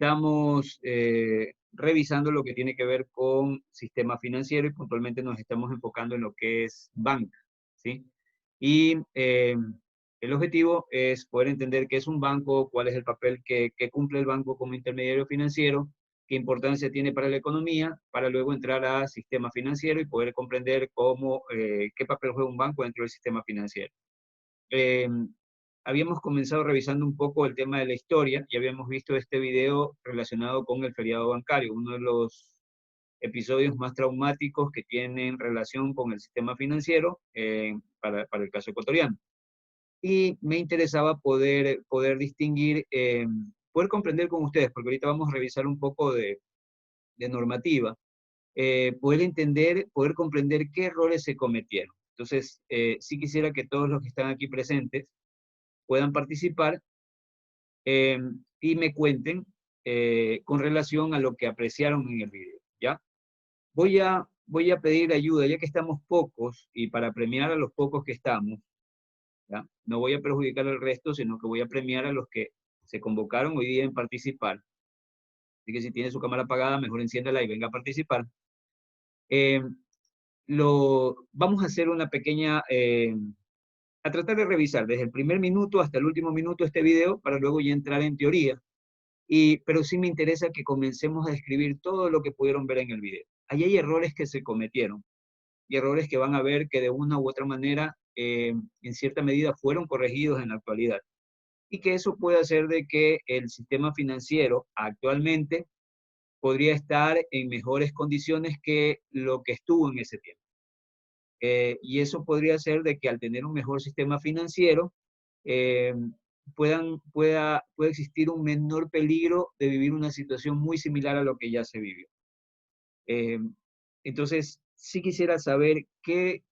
estamos revisando lo que tiene que ver con sistema financiero y puntualmente nos estamos enfocando en lo que es banca, ¿sí? Y el objetivo es poder entender qué es un banco, cuál es el papel que cumple el banco como intermediario financiero, qué importancia tiene para la economía, para luego entrar a sistema financiero y poder comprender cómo, qué papel juega un banco dentro del sistema financiero. Eh, Habíamos comenzado revisando un poco el tema de la historia y habíamos visto este video relacionado con el feriado bancario, uno de los episodios más traumáticos que tienen relación con el sistema financiero para el caso ecuatoriano. Y me interesaba poder distinguir, poder comprender con ustedes, porque ahorita vamos a revisar un poco de normativa, poder entender, poder comprender qué errores se cometieron. Entonces, sí quisiera que todos los que están aquí presentes puedan participar eh, y me cuenten con relación a lo que apreciaron en el video, ¿ya? Voy a pedir ayuda, ya que estamos pocos, y para premiar a los pocos que estamos, ¿ya? No voy a perjudicar al resto, sino que voy a premiar a los que se convocaron hoy día en participar. Así que si tiene su cámara apagada, mejor enciéndala y venga a participar. Eh, Vamos a hacer una pequeña, a tratar de revisar desde el primer minuto hasta el último minuto este video para luego ya entrar en teoría. Pero sí me interesa que comencemos a describir todo lo que pudieron ver en el video. Ahí hay errores que se cometieron y errores que van a ver que de una u otra manera, en cierta medida, fueron corregidos en la actualidad. Y que eso puede hacer de que el sistema financiero actualmente podría estar en mejores condiciones que lo que estuvo en ese tiempo. Y eso podría ser de que al tener un mejor sistema financiero, eh, pueda existir un menor peligro de vivir una situación muy similar a lo que ya se vivió. Eh, entonces, sí quisiera saber qué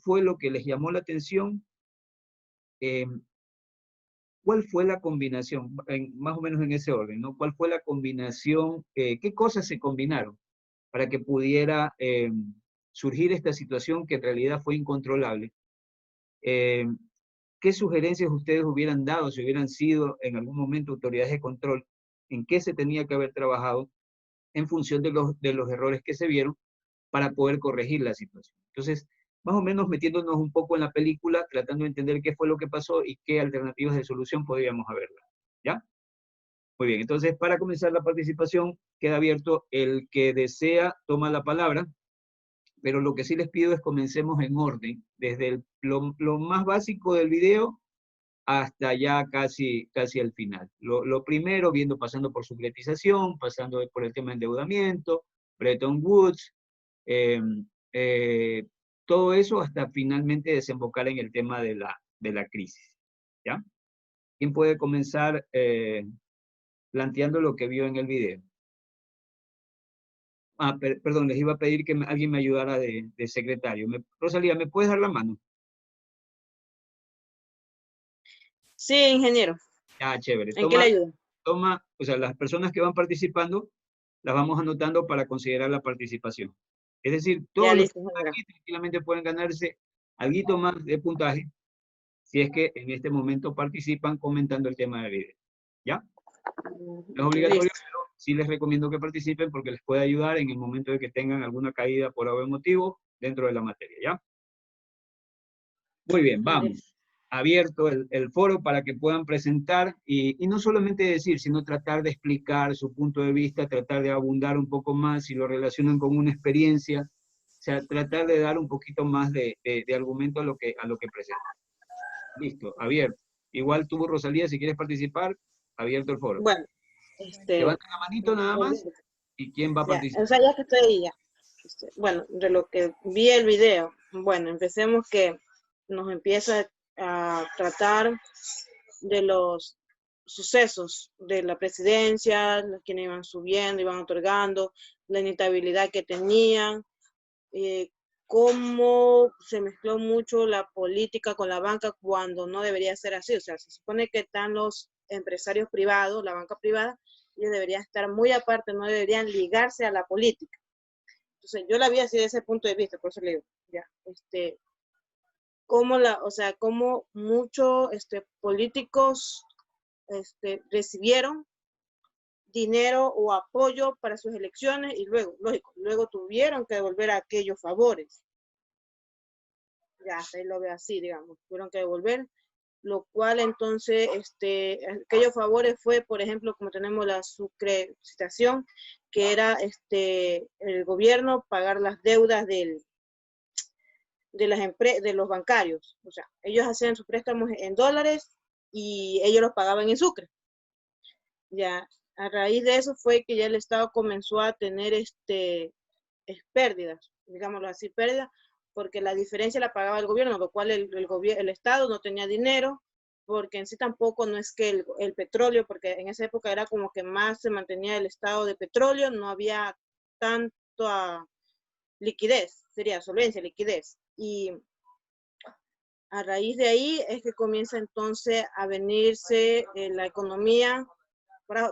fue lo que les llamó la atención, eh, cuál fue la combinación, más o menos en ese orden, ¿no? ¿Cuál fue la combinación, qué cosas se combinaron para que pudiera surgir esta situación que en realidad fue incontrolable? Eh, ¿Qué sugerencias ustedes hubieran dado si hubieran sido en algún momento autoridades de control? ¿En qué se tenía que haber trabajado en función de los errores que se vieron para poder corregir la situación? Entonces, más o menos metiéndonos un poco en la película, tratando de entender qué fue lo que pasó y qué alternativas de solución podríamos haberla. ¿Ya? Muy bien, entonces para comenzar la participación queda abierto el que desea toma la palabra, pero lo que sí les pido es comencemos en orden, desde lo más básico del video hasta ya casi al final. Lo primero, pasando por sucretización, pasando por el tema de endeudamiento, Bretton Woods, eh, eh, todo eso hasta finalmente desembocar en el tema de la crisis. ¿Ya? ¿Quién puede comenzar planteando lo que vio en el video? Perdón, les iba a pedir que alguien me ayudara de secretario. Rosalía, ¿me puedes dar la mano? Sí, ingeniero. Ah, chévere. ¿En qué le ayudo? O sea, las personas que van participando, las vamos anotando para considerar la participación. Es decir, Ya todos los que listo, están ingeniero. aquí tranquilamente pueden ganarse algo más de puntaje si es que en este momento participan comentando el tema del video. ¿Ya? No es obligatorio, Listo. pero sí les recomiendo que participen porque les puede ayudar en el momento de que tengan alguna caída por algún motivo dentro de la materia. ¿Ya? Muy bien, Listo. vamos. Abierto el foro para que puedan presentar y no solamente decir, sino tratar de explicar su punto de vista, tratar de abundar un poco más si lo relacionan con una experiencia, o sea, tratar de dar un poquito más de argumento a lo que presentan. Listo, abierto. Igual tú, Rosalía, si quieres participar, abierto el foro. Bueno, Levanta la manito nada más y quién va a ya, o participar. sea, ya que estoy ahí ya. Bueno, de lo que vi el video, bueno, empecemos que nos empieza a tratar de los sucesos de la presidencia, quienes iban subiendo, iban otorgando, la inestabilidad que tenían, cómo se mezcló mucho la política con la banca cuando no debería ser así. O sea, se supone que están los empresarios privados, la banca privada, ellos deberían estar muy aparte, no deberían ligarse a la política. Entonces, yo la vi así de ese punto de vista, por eso le digo, ya, o sea, cómo muchos políticos recibieron dinero o apoyo para sus elecciones y luego, lógico, luego tuvieron que devolver aquellos favores. Ya, ahí lo veo así, digamos, tuvieron que devolver, lo cual entonces, aquellos favores fue, por ejemplo, como tenemos la sucrecitación, que era el gobierno pagar las deudas de los bancarios. O sea, ellos hacían sus préstamos en dólares y ellos los pagaban en sucre. Ya, a raíz de eso fue que ya el Estado comenzó a tener pérdidas, digámoslo así, pérdidas, porque la diferencia la pagaba el gobierno, lo cual el Estado no tenía dinero, porque en sí tampoco no es que el petróleo, porque en esa época era como que más se mantenía el estado de petróleo, no había tanta liquidez, sería solvencia, liquidez. Y a raíz de ahí es que comienza entonces a venirse la economía.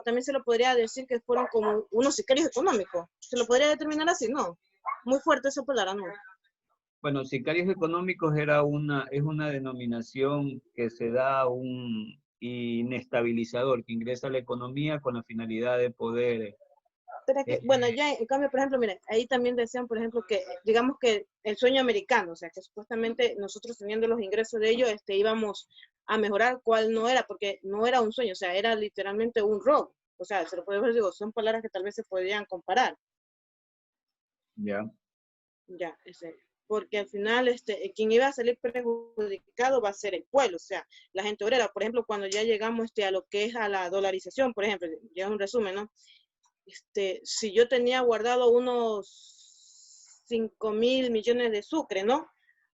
También se lo podría decir que fueron como unos sicarios económicos. Se lo podría determinar así, ¿no? Muy fuerte esa palabra, ¿no? Bueno, sicarios económicos es una denominación que se da a un inestabilizador que ingresa a la economía con la finalidad de poder. Pero es que, bueno, ya en cambio, por ejemplo, miren, ahí también decían, por ejemplo, que digamos que el sueño americano, o sea, que supuestamente nosotros teniendo los ingresos de ellos, íbamos a mejorar, cuál no era, porque no era un sueño, o sea, era literalmente un robo. O sea, se lo puede ver, digo, son palabras que tal vez se podrían comparar. Ya. Ya, porque al final quien iba a salir perjudicado va a ser el pueblo, o sea, la gente obrera. Por ejemplo, cuando ya llegamos a lo que es a la dolarización, por ejemplo, ya un resumen, ¿no? Si yo tenía guardado unos 5.000 millones de sucre, ¿no?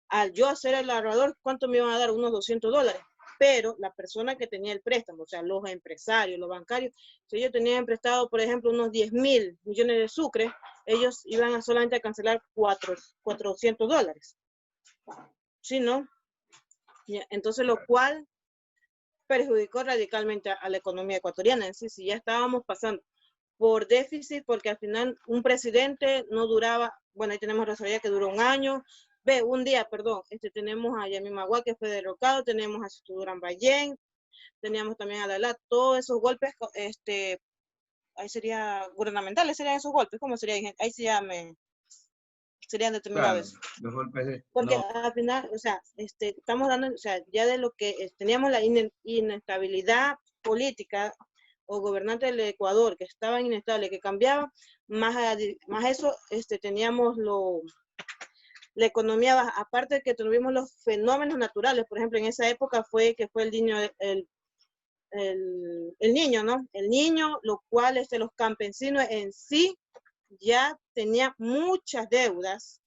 Al yo hacer el ahorrador, ¿cuánto me iban a dar? Unos $200. Pero la persona que tenía el préstamo, o sea, los empresarios, los bancarios, si ellos tenían prestado, por ejemplo, unos 10.000 millones de sucre, ellos iban a solamente a cancelar $400. ¿Sí, no? Entonces, lo cual perjudicó radicalmente a la economía ecuatoriana. En sí, si ya estábamos pasando por déficit, porque al final un presidente no duraba, bueno, ahí tenemos Rosalía que duró un año, un día, perdón, tenemos a Yamil Magua que fue derrocado, tenemos a Situ Durán Ballén, teníamos también a Dalat, todos esos golpes, ahí sería gubernamentales, serían esos golpes, ¿cómo serían? Ahí sí ya serían determinados. Claro, los golpes Porque no. al final, o sea, estamos dando, o sea, ya de lo que teníamos la inestabilidad política o gobernante del Ecuador que estaban inestables, que cambiaban, más eso, teníamos la economía baja. Aparte de que tuvimos los fenómenos naturales, por ejemplo, en esa época fue el niño, el niño, ¿no? El niño, lo cual los campesinos en sí ya tenían muchas deudas,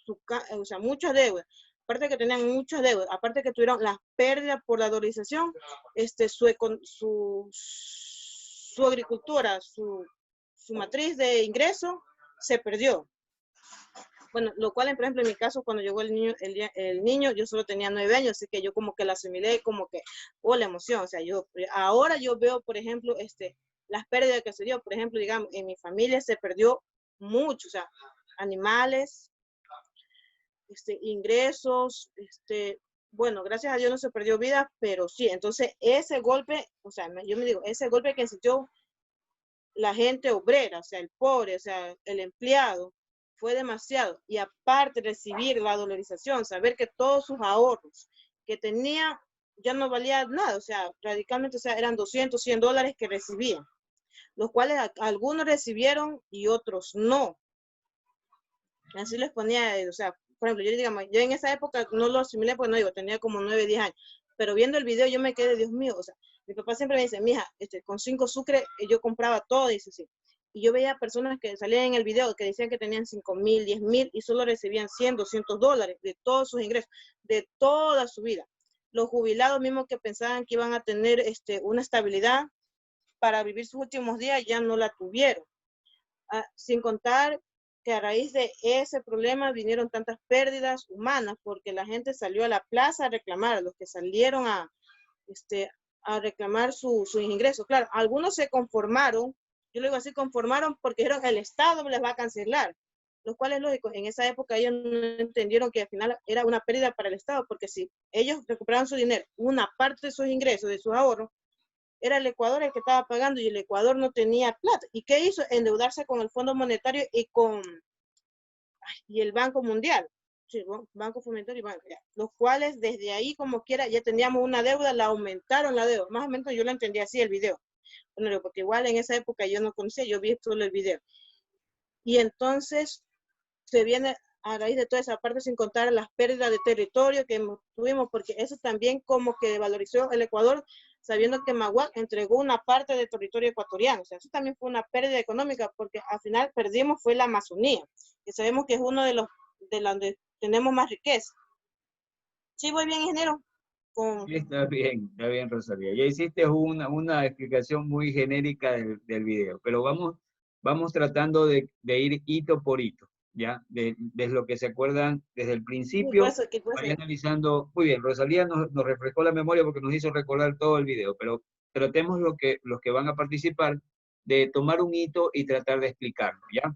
o sea, muchas deudas. Aparte de que tenían muchas deudas, aparte de que tuvieron las pérdidas por la dolarización, su agricultura, su matriz de ingreso se perdió. Bueno, lo cual, por ejemplo, en mi caso, cuando llegó el niño, yo solo tenía 9 años, así que yo como que la asimilé, como que, la emoción, o sea, ahora yo veo, por ejemplo, las pérdidas que se dio, por ejemplo, digamos, en mi familia se perdió mucho, o sea, animales, ingresos, bueno, gracias a Dios no se perdió vida, pero sí, entonces ese golpe, o sea, yo me digo, ese golpe que sintió la gente obrera, o sea, el pobre, o sea, el empleado, fue demasiado. Y aparte recibir la dolarización, saber que todos sus ahorros que tenía ya no valía nada, o sea, radicalmente, o sea, eran 200, $100 que recibían, los cuales algunos recibieron y otros no. Así les ponía, o sea, por ejemplo, yo en esa época no lo asimilé, porque no digo, tenía como 9, 10 años, pero viendo el video yo me quedé, Dios mío, o sea, mi papá siempre me dice, mija, con 5 sucre yo compraba todo, dice así. Y yo veía personas que salían en el video que decían que tenían 5.000, 10.000 y solo recibían $100, $200 de todos sus ingresos, de toda su vida. Los jubilados mismos que pensaban que iban a tener una estabilidad para vivir sus últimos días ya no la tuvieron. Sin contar que a raíz de ese problema vinieron tantas pérdidas humanas porque la gente salió a la plaza a reclamar, los que salieron a reclamar sus ingresos. Claro, algunos se conformaron, yo le digo así, conformaron porque dijeron el Estado les va a cancelar, lo cual es lógico. En esa época ellos no entendieron que al final era una pérdida para el Estado, porque si ellos recuperaban su dinero, una parte de sus ingresos, de sus ahorros, era el Ecuador el que estaba pagando y el Ecuador no tenía plata. ¿Y qué hizo? Endeudarse con el Fondo Monetario y el Banco Mundial. Sí, Banco Fomentario y Banco, ya. Los cuales desde ahí como quiera ya teníamos una deuda, la aumentaron la deuda. Más o menos yo lo entendí así el video. Bueno, porque igual en esa época yo no conocía, yo vi solo el video. Y entonces se viene a raíz de toda esa parte, sin contar las pérdidas de territorio que tuvimos, porque eso también como que valorizó el Ecuador, sabiendo que Maguac entregó una parte del territorio ecuatoriano. O sea, eso también fue una pérdida económica, porque al final perdimos fue la Amazonía, que sabemos que es uno de donde tenemos más riqueza. Sí, voy bien, ingeniero. Sí, está bien, Rosalía. Ya hiciste una explicación muy genérica del video, pero vamos tratando de ir hito por hito, ¿ya? De lo que se acuerdan desde el principio, ¿Qué puede vaya ser? analizando. Muy bien, Rosalía nos refrescó la memoria porque nos hizo recordar todo el video, pero tratemos los que van a participar de tomar un hito y tratar de explicarlo, ¿ya?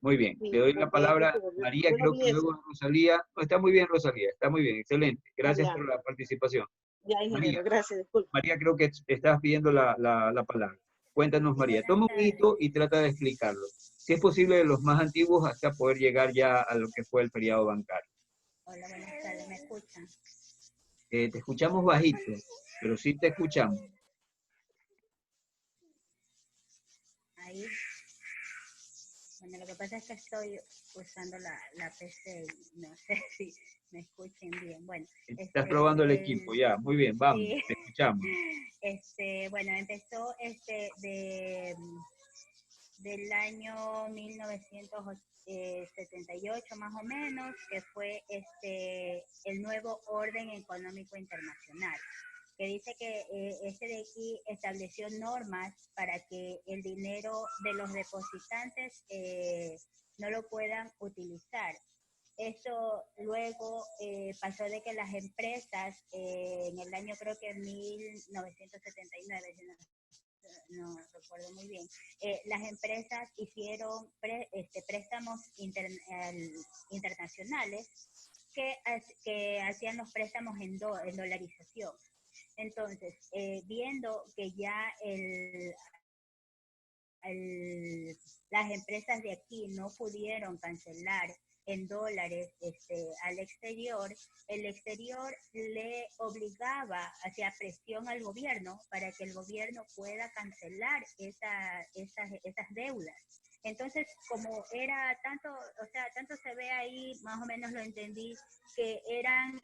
Muy bien, le Sí, doy la porque palabra a María, yo no creo vi que eso. luego Rosalía. No, está muy bien, Rosalía, está muy bien, excelente. Ah, Gracias ya, por la participación. ya, María, ingeniero, gracias, disculpe. María, creo que estabas pidiendo la palabra. Cuéntanos, Sí, María. buenas Toma un tardes. hito y trata de explicarlo. Si es posible, de los más antiguos hasta poder llegar ya a lo que fue el feriado bancario. Hola, buenas tardes. ¿Me escuchan? Te escuchamos bajito, pero sí te escuchamos. Ahí. Bueno, lo que pasa es que estoy usando la PC y no sé si me escuchen bien. Bueno, Estás probando el equipo, ya. Muy bien, vamos, sí, te escuchamos. bueno, empezó del año 1978 más o menos, que fue el nuevo orden económico internacional, que dice que este de aquí estableció normas para que el dinero de los depositantes no lo puedan utilizar. Esto luego pasó de que las empresas, en el año creo que 1979, no recuerdo muy bien, las empresas hicieron préstamos internacionales que hacían los préstamos en dolarización. Entonces, viendo que ya las empresas de aquí no pudieron cancelar en dólares al exterior, el exterior le obligaba, hacía presión al gobierno para que el gobierno pueda cancelar esas deudas. Entonces, como era tanto, o sea, tanto se ve ahí, más o menos lo entendí, que eran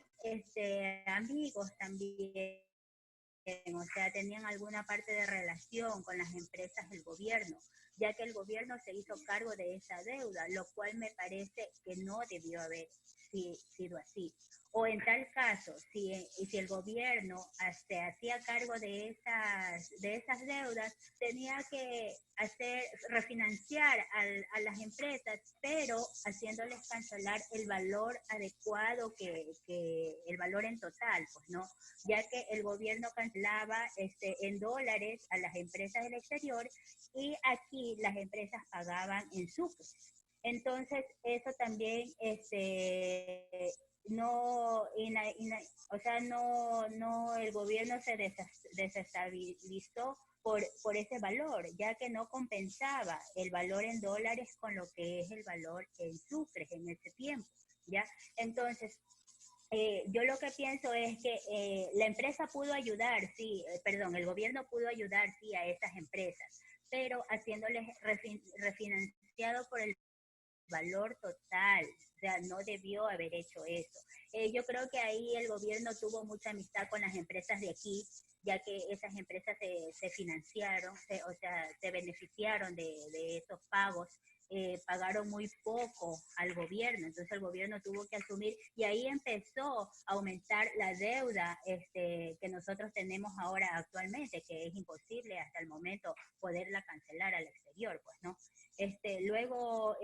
amigos también, o sea, tenían alguna parte de relación con las empresas del gobierno, ya que el gobierno se hizo cargo de esa deuda, lo cual me parece que no debió haber sido así. O en tal caso, si el gobierno se hacía cargo de esas deudas, tenía que refinanciar a las empresas, pero haciéndoles cancelar el valor adecuado, que el valor en total, pues no, ya que el gobierno cancelaba en dólares a las empresas del exterior y aquí las empresas pagaban en sucres. Entonces, eso también no, o sea, no, el gobierno se desestabilizó por ese valor, ya que no compensaba el valor en dólares con lo que es el valor en sucres en ese tiempo, ¿ya? Entonces, yo lo que pienso es que la empresa pudo ayudar, sí, perdón, el gobierno pudo ayudar, sí, a esas empresas, pero haciéndoles refinanciado por el valor total, o sea, no debió haber hecho eso. Yo creo que ahí el gobierno tuvo mucha amistad con las empresas de aquí, ya que esas empresas se financiaron, o sea, se beneficiaron de esos pagos, pagaron muy poco al gobierno, entonces el gobierno tuvo que asumir y ahí empezó a aumentar la deuda que nosotros tenemos ahora actualmente, que es imposible hasta el momento poderla cancelar al exterior, pues, ¿no? Luego,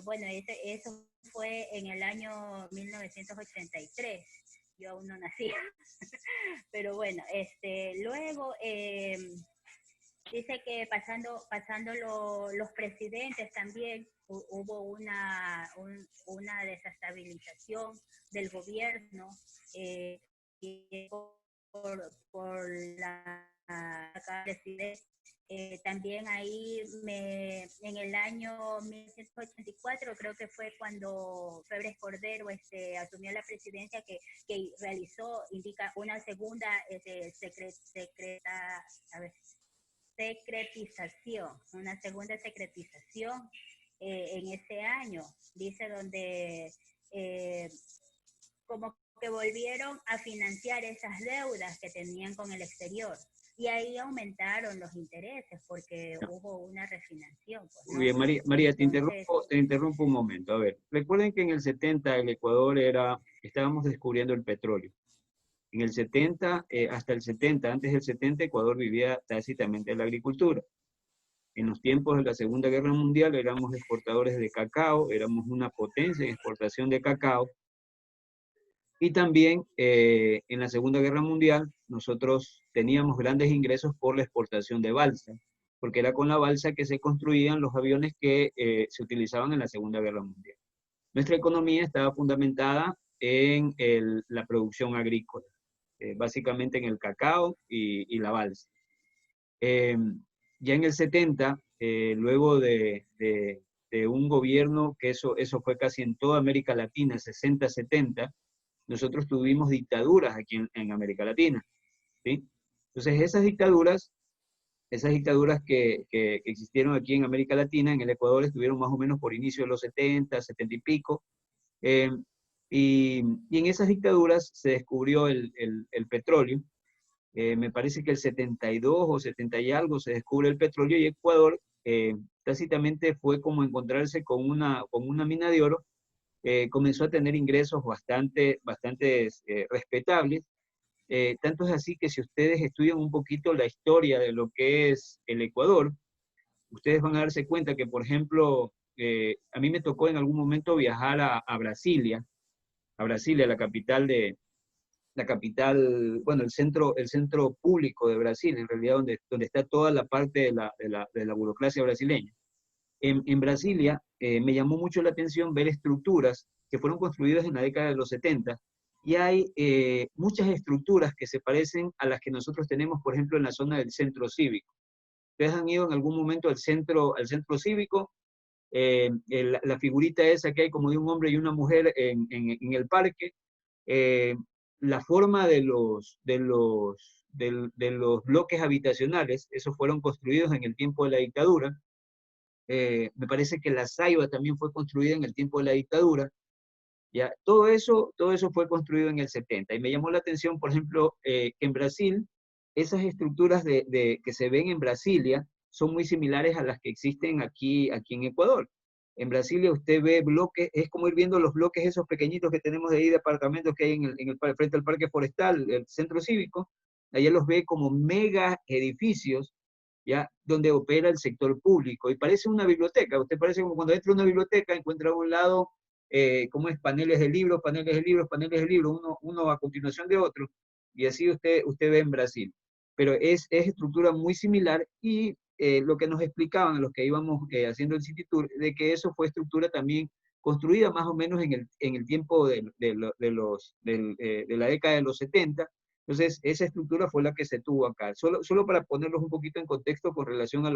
bueno, eso fue en el año 1983. Yo aún no nací. Pero bueno, luego dice que pasando los presidentes también hubo una desestabilización del gobierno por la a presidente. También ahí en el año 1984, creo que fue cuando Febres Cordero asumió la presidencia, que realizó, indica, una segunda secretización en ese año, dice, donde como que volvieron a financiar esas deudas que tenían con el exterior. Y ahí aumentaron los intereses porque hubo una refinanciación. Pues, ¿no? Muy bien, María, te interrumpo un momento. A ver, recuerden que en el 70 el Ecuador estábamos descubriendo el petróleo. En el 70, hasta el 70, antes del 70, Ecuador vivía tácitamente de la agricultura. En los tiempos de la Segunda Guerra Mundial éramos exportadores de cacao, éramos una potencia en exportación de cacao. Y también en la Segunda Guerra Mundial nosotros teníamos grandes ingresos por la exportación de balsa, porque era con la balsa que se construían los aviones que se utilizaban en la Segunda Guerra Mundial. Nuestra economía estaba fundamentada en la producción agrícola, básicamente en el cacao y la balsa. Ya en el 70, luego de un gobierno, que eso fue casi en toda América Latina, 60-70, nosotros tuvimos dictaduras aquí en América Latina, ¿sí? Entonces esas dictaduras que existieron aquí en América Latina, en el Ecuador, estuvieron más o menos por inicio de los 70, 70 y pico, y en esas dictaduras se descubrió el petróleo. Me parece que el 72 o 70 y algo se descubre el petróleo, y Ecuador tácitamente fue como encontrarse con una mina de oro. Comenzó a tener ingresos bastante respetables. Tanto es así que si ustedes estudian un poquito la historia de lo que es el Ecuador, ustedes van a darse cuenta que, por ejemplo, a mí me tocó en algún momento viajar a Brasilia, la capital, bueno, el centro público de Brasil, en realidad donde está toda la parte de la burocracia brasileña. En Brasilia me llamó mucho la atención ver estructuras que fueron construidas en la década de los 70, y hay muchas estructuras que se parecen a las que nosotros tenemos, por ejemplo, en la zona del centro cívico. ¿Ustedes han ido en algún momento al centro cívico? La figurita esa que hay como de un hombre y una mujer en el parque. Eh, la forma de los bloques habitacionales, esos fueron construidos en el tiempo de la dictadura. Me parece que la Ceiba también fue construida en el tiempo de la dictadura. ¿Ya? Todo eso fue construido en el 70. Y me llamó la atención, por ejemplo, que en Brasil, esas estructuras que se ven en Brasilia son muy similares a las que existen aquí en Ecuador. En Brasilia usted ve bloques, es como ir viendo los bloques esos pequeñitos que tenemos de ahí de apartamentos que hay frente al parque forestal, el centro cívico. Allá los ve como mega edificios, ¿ya? Donde opera el sector público. Y parece una biblioteca. Usted parece como cuando entra a una biblioteca, encuentra a un lado, ¿cómo es? Paneles de libros, uno a continuación de otro. Y así usted ve en Brasil. Pero es estructura muy similar, y lo que nos explicaban los que íbamos haciendo el City Tour, de que eso fue estructura también construida más o menos en el tiempo de la década de los 70. Entonces, esa estructura fue la que se tuvo acá. Solo para ponerlos un poquito en contexto con relación a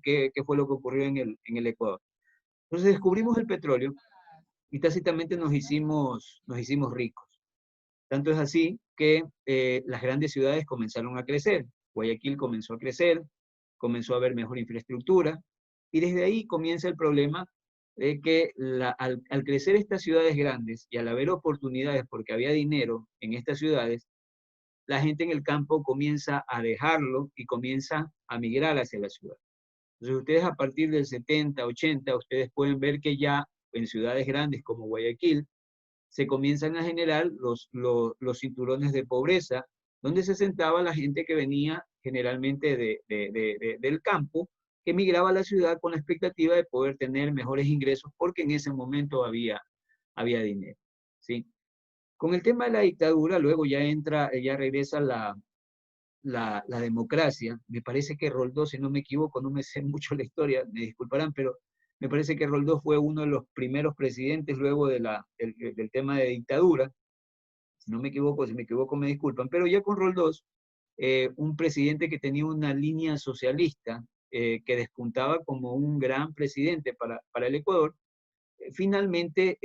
qué fue lo que ocurrió en el Ecuador. Entonces, descubrimos el petróleo y tácitamente nos hicimos ricos. Tanto es así que las grandes ciudades comenzaron a crecer. Guayaquil comenzó a crecer, comenzó a haber mejor infraestructura, y desde ahí comienza el problema de que al crecer estas ciudades grandes y al haber oportunidades porque había dinero en estas ciudades, la gente en el campo comienza a dejarlo y comienza a migrar hacia la ciudad. Entonces ustedes a partir del 70, 80, ustedes pueden ver que ya en ciudades grandes como Guayaquil se comienzan a generar los cinturones de pobreza, donde se sentaba la gente que venía generalmente del campo, que migraba a la ciudad con la expectativa de poder tener mejores ingresos, porque en ese momento había dinero, ¿sí? Con el tema de la dictadura, luego ya regresa la democracia. Me parece que Roldós, si no me equivoco, no me sé mucho la historia, me disculparán, pero me parece que Roldós fue uno de los primeros presidentes luego del tema de dictadura. Si no me equivoco, si me equivoco me disculpan, pero ya con Roldós un presidente que tenía una línea socialista, que despuntaba como un gran presidente para el Ecuador, finalmente,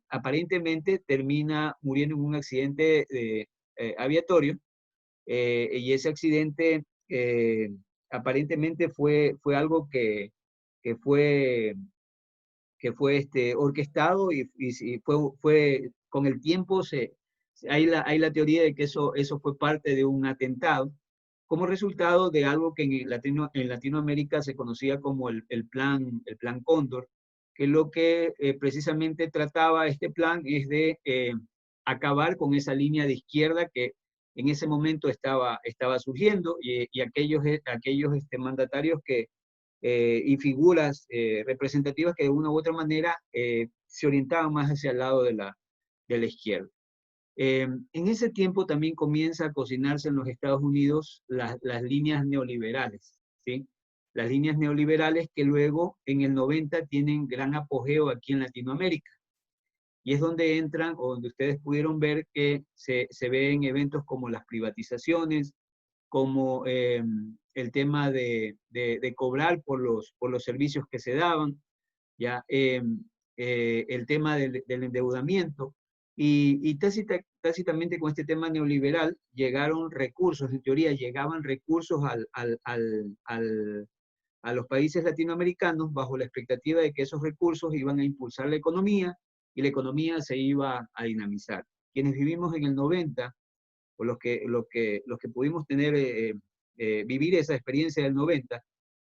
aparentemente, termina muriendo en un accidente aviatorio, y ese accidente aparentemente fue algo que fue, orquestado y fue con el tiempo, hay la teoría de que eso fue parte de un atentado, como resultado de algo que en Latinoamérica se conocía como el plan Cóndor, que lo que precisamente trataba este plan es de acabar con esa línea de izquierda que en ese momento estaba surgiendo, y aquellos mandatarios y figuras representativas que de una u otra manera se orientaban más hacia el lado de la izquierda. En ese tiempo también comienza a cocinarse en los Estados Unidos las líneas neoliberales, ¿sí? Las líneas neoliberales que luego en el 90 tienen gran apogeo aquí en Latinoamérica. Y es donde entran, o donde ustedes pudieron ver que se ven eventos como las privatizaciones, como el tema de cobrar por los servicios que se daban, ya el tema del endeudamiento, y tácitamente con este tema neoliberal llegaron recursos, en teoría llegaban recursos a los países latinoamericanos bajo la expectativa de que esos recursos iban a impulsar la economía y la economía se iba a dinamizar. Quienes vivimos en el 90, o los que pudimos tener, vivir esa experiencia del 90,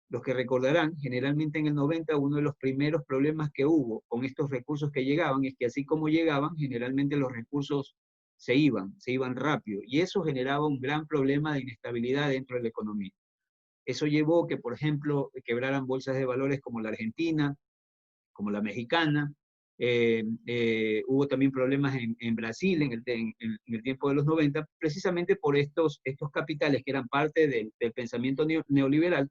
los que recordarán, generalmente en el 90 uno de los primeros problemas que hubo con estos recursos que llegaban es que así como llegaban, generalmente los recursos se iban rápido, y eso generaba un gran problema de inestabilidad dentro de la economía. Eso llevó que, por ejemplo, quebraran bolsas de valores como la argentina, como la mexicana. Hubo también problemas en Brasil en el tiempo de los 90, precisamente por estos capitales que eran parte del pensamiento neoliberal,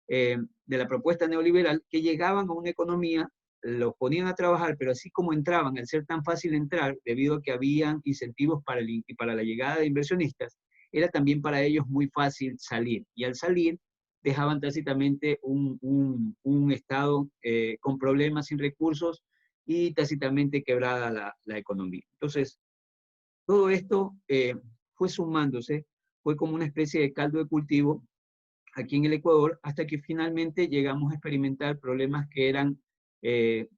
de la propuesta neoliberal, que llegaban a una economía, los ponían a trabajar, pero así como entraban, al ser tan fácil entrar, debido a que habían incentivos para la llegada de inversionistas, era también para ellos muy fácil salir. Y al salir, dejaban tácitamente un Estado con problemas, sin recursos, y tácitamente quebrada la economía. Entonces, todo esto fue sumándose, fue como una especie de caldo de cultivo aquí en el Ecuador, hasta que finalmente llegamos a experimentar problemas que eran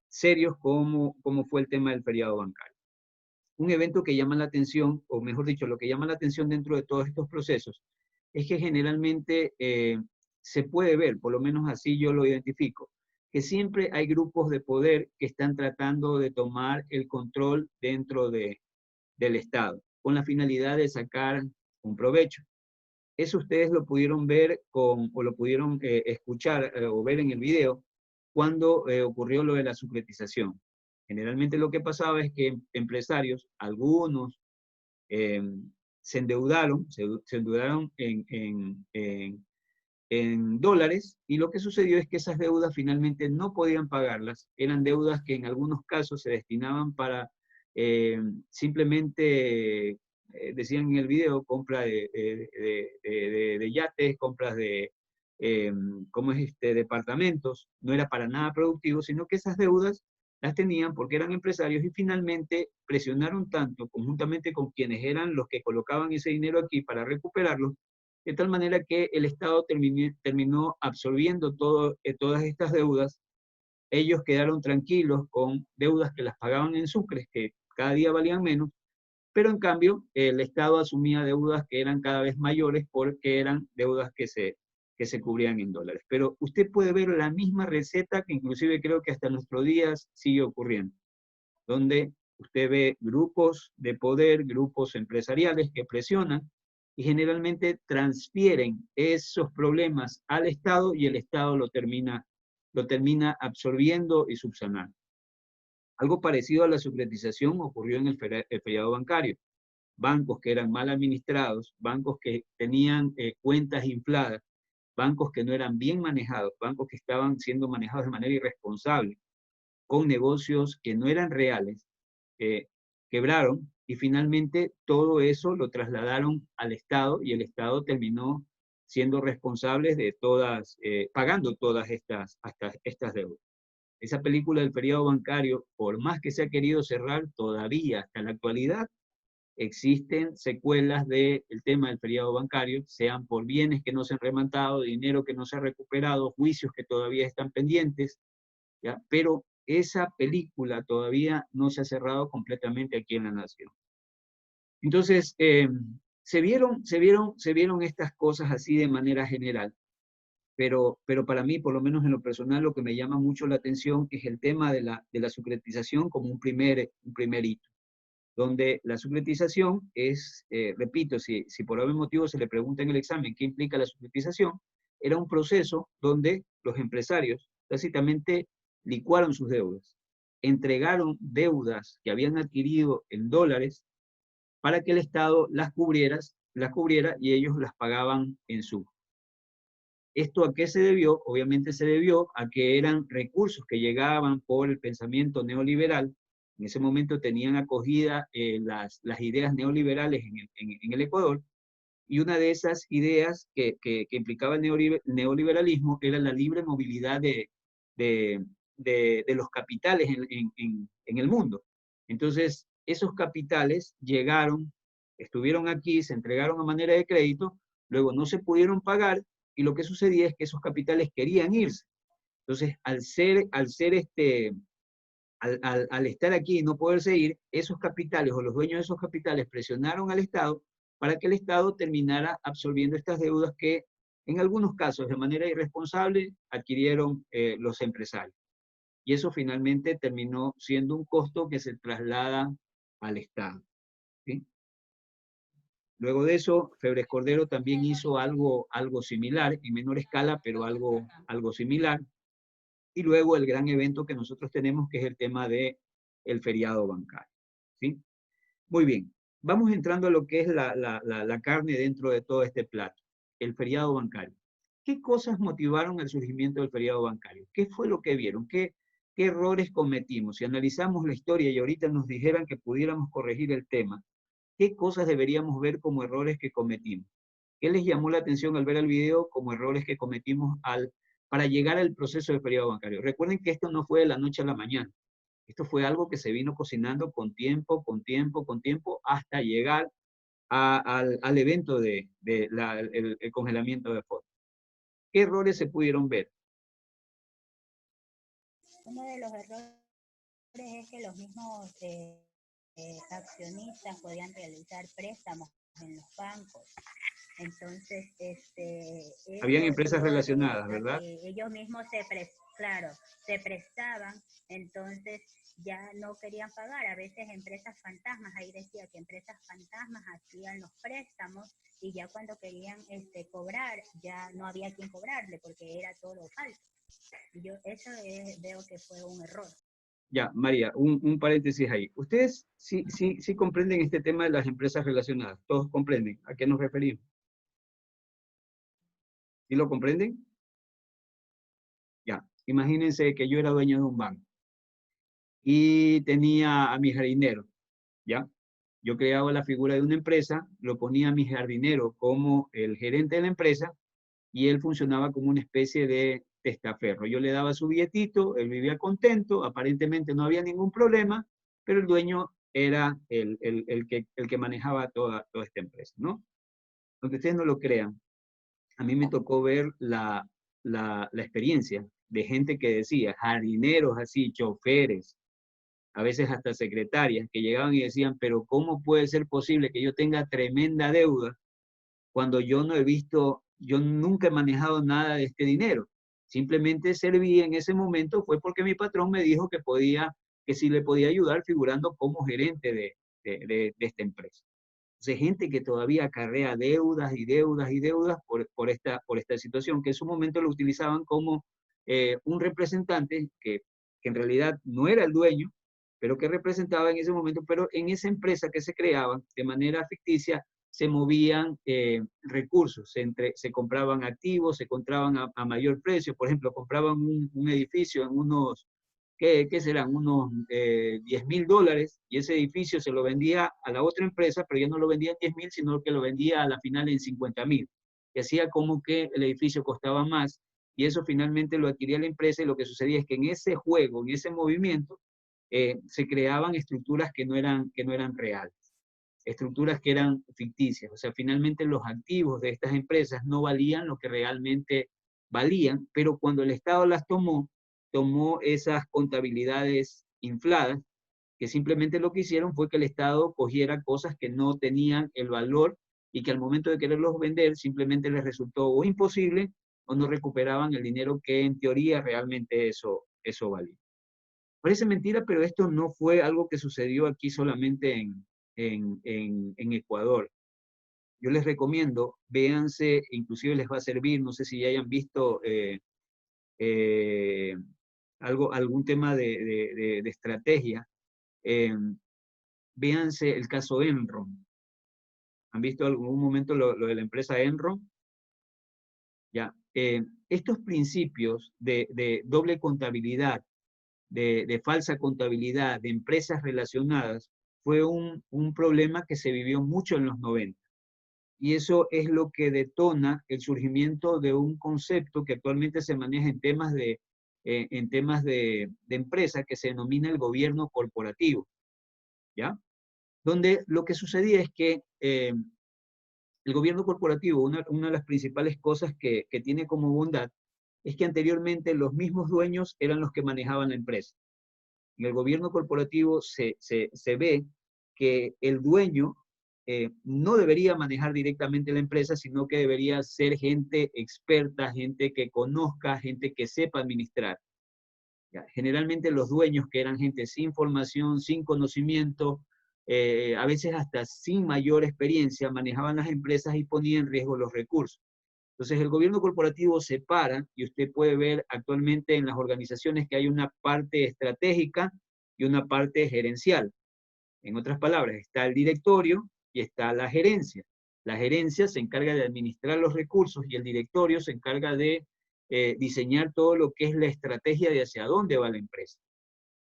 serios, como fue el tema del feriado bancario. Un evento que llama la atención, o mejor dicho, lo que llama la atención dentro de todos estos procesos, es que generalmente se puede ver, por lo menos así yo lo identifico, que siempre hay grupos de poder que están tratando de tomar el control dentro del Estado, con la finalidad de sacar un provecho. Eso ustedes lo pudieron ver o lo pudieron escuchar o ver en el video cuando ocurrió lo de la sucretización. Generalmente lo que pasaba es que empresarios, algunos, eh, se endeudaron en dólares, y lo que sucedió es que esas deudas finalmente no podían pagarlas. Eran deudas que en algunos casos se destinaban para simplemente, decían en el video, compra de yates, compras de departamentos. No era para nada productivo, sino que esas deudas las tenían porque eran empresarios, y finalmente presionaron tanto conjuntamente con quienes eran los que colocaban ese dinero aquí para recuperarlo, de tal manera que el Estado terminó absorbiendo todas estas deudas. Ellos quedaron tranquilos con deudas que las pagaban en sucres, que cada día valían menos, pero en cambio el Estado asumía deudas que eran cada vez mayores, porque eran deudas que se cubrían en dólares. Pero usted puede ver la misma receta, que inclusive creo que hasta nuestros días sigue ocurriendo, donde usted ve grupos de poder, grupos empresariales que presionan y generalmente transfieren esos problemas al Estado, y el Estado lo termina absorbiendo y subsanando. Algo parecido a la sucretización ocurrió en el feriado bancario. Bancos que eran mal administrados, bancos que tenían cuentas infladas, bancos que no eran bien manejados, bancos que estaban siendo manejados de manera irresponsable, con negocios que no eran reales, quebraron, y finalmente todo eso lo trasladaron al Estado y el Estado terminó siendo responsable de todas, pagando todas estas deudas. Esa película del feriado bancario, por más que se ha querido cerrar, todavía hasta la actualidad existen secuelas del tema del feriado bancario, sean por bienes que no se han rematado, dinero que no se ha recuperado, juicios que todavía están pendientes, ¿ya? Pero esa película todavía no se ha cerrado completamente aquí en la nación. Entonces, se vieron estas cosas así de manera general, pero para mí, por lo menos en lo personal, lo que me llama mucho la atención es el tema de la securitización como un primer hito, donde la securitización es, repito, si por algún motivo se le pregunta en el examen qué implica la securitización, era un proceso donde los empresarios básicamente licuaron sus deudas, entregaron deudas que habían adquirido en dólares para que el Estado las cubriera y ellos las pagaban en su. ¿Esto a qué se debió? Obviamente se debió a que eran recursos que llegaban por el pensamiento neoliberal. En ese momento tenían acogida las ideas neoliberales en el Ecuador, y una de esas ideas que implicaba el neoliberalismo era la libre movilidad de los capitales en el mundo. Entonces, esos capitales llegaron, estuvieron aquí, se entregaron a manera de crédito, luego no se pudieron pagar, y lo que sucedía es que esos capitales querían irse. Entonces, al estar aquí y no poderse ir, esos capitales o los dueños de esos capitales presionaron al Estado para que el Estado terminara absorbiendo estas deudas que en algunos casos de manera irresponsable adquirieron los empresarios. Y eso finalmente terminó siendo un costo que se traslada al Estado, ¿sí? Luego de eso, Febres Cordero también hizo algo similar, en menor escala, pero algo similar. Y luego el gran evento que nosotros tenemos, que es el tema del feriado bancario, ¿sí? Muy bien, vamos entrando a lo que es la carne dentro de todo este plato, el feriado bancario. ¿Qué cosas motivaron el surgimiento del feriado bancario? ¿Qué fue lo que vieron? ¿Qué errores cometimos? Si analizamos la historia y ahorita nos dijeran que pudiéramos corregir el tema, ¿qué cosas deberíamos ver como errores que cometimos? ¿Qué les llamó la atención al ver el video como errores que cometimos para llegar al proceso de feriado bancario? Recuerden que esto no fue de la noche a la mañana. Esto fue algo que se vino cocinando con tiempo, hasta llegar al evento del congelamiento de fondos. ¿Qué errores se pudieron ver? Uno de los errores es que los mismos accionistas podían realizar préstamos en los bancos. Entonces, habían empresas relacionadas, ¿verdad? Ellos mismos se prestaban, entonces ya no querían pagar. A veces empresas fantasmas, ahí decía que empresas fantasmas hacían los préstamos y ya cuando querían cobrar, ya no había quien cobrarle porque era todo falso. Yo eso veo que fue un error. Ya, María, un paréntesis ahí. ¿Ustedes sí comprenden este tema de las empresas relacionadas? ¿Todos comprenden a qué nos referimos? ¿Sí lo comprenden? Ya, imagínense que yo era dueño de un banco y tenía a mi jardinero, ¿ya? Yo creaba la figura de una empresa, lo ponía a mi jardinero como el gerente de la empresa y él funcionaba como una especie de testaferro. Yo le daba su billetito, él vivía contento, aparentemente no había ningún problema, pero el dueño era el que manejaba toda esta empresa, ¿no? Aunque ustedes no lo crean, a mí me tocó ver la experiencia de gente que decía, jardineros así, choferes, a veces hasta secretarias, que llegaban y decían, pero ¿cómo puede ser posible que yo tenga tremenda deuda cuando yo no he visto, yo nunca he manejado nada de este dinero? Simplemente serví en ese momento, fue porque mi patrón me dijo que sí le podía ayudar figurando como gerente de esta empresa. Entonces, gente que todavía acarrea deudas y deudas y deudas por esta situación, que en su momento lo utilizaban como un representante que en realidad no era el dueño, pero que representaba en ese momento, pero en esa empresa que se creaba de manera ficticia, se movían recursos, se compraban activos, se compraban a mayor precio. Por ejemplo, compraban un edificio en unos ¿qué serán? Unos $10.000, y ese edificio se lo vendía a la otra empresa, pero ya no lo vendía en 10.000, sino que lo vendía a la final en 50.000. Y hacía como que el edificio costaba más, y eso finalmente lo adquiría la empresa, y lo que sucedía es que en ese juego, en ese movimiento, se creaban estructuras que no eran reales, estructuras que eran ficticias. O sea, finalmente los activos de estas empresas no valían lo que realmente valían, pero cuando el Estado las tomó esas contabilidades infladas, que simplemente lo que hicieron fue que el Estado cogiera cosas que no tenían el valor y que al momento de quererlos vender simplemente les resultó o imposible o no recuperaban el dinero que en teoría realmente eso valía. Parece mentira, pero esto no fue algo que sucedió aquí solamente en Ecuador. Yo les recomiendo, véanse, inclusive les va a servir, no sé si ya hayan visto eh, algún tema de estrategia, véanse el caso Enron. ¿Han visto algún momento lo de la empresa Enron? Ya. Estos principios de doble contabilidad, de falsa contabilidad, de empresas relacionadas, fue un problema que se vivió mucho en los 90. Y eso es lo que detona el surgimiento de un concepto que actualmente se maneja en temas de empresa, que se denomina el gobierno corporativo, ¿ya? Donde lo que sucedía es que el gobierno corporativo, una de las principales cosas que tiene como bondad, es que anteriormente los mismos dueños eran los que manejaban la empresa. En el gobierno corporativo se ve que el dueño no debería manejar directamente la empresa, sino que debería ser gente experta, gente que conozca, gente que sepa administrar. Ya, generalmente los dueños, que eran gente sin formación, sin conocimiento, a veces hasta sin mayor experiencia, manejaban las empresas y ponían en riesgo los recursos. Entonces el gobierno corporativo separa, y usted puede ver actualmente en las organizaciones que hay una parte estratégica y una parte gerencial. En otras palabras, está el directorio y está la gerencia. La gerencia se encarga de administrar los recursos y el directorio se encarga de diseñar todo lo que es la estrategia de hacia dónde va la empresa.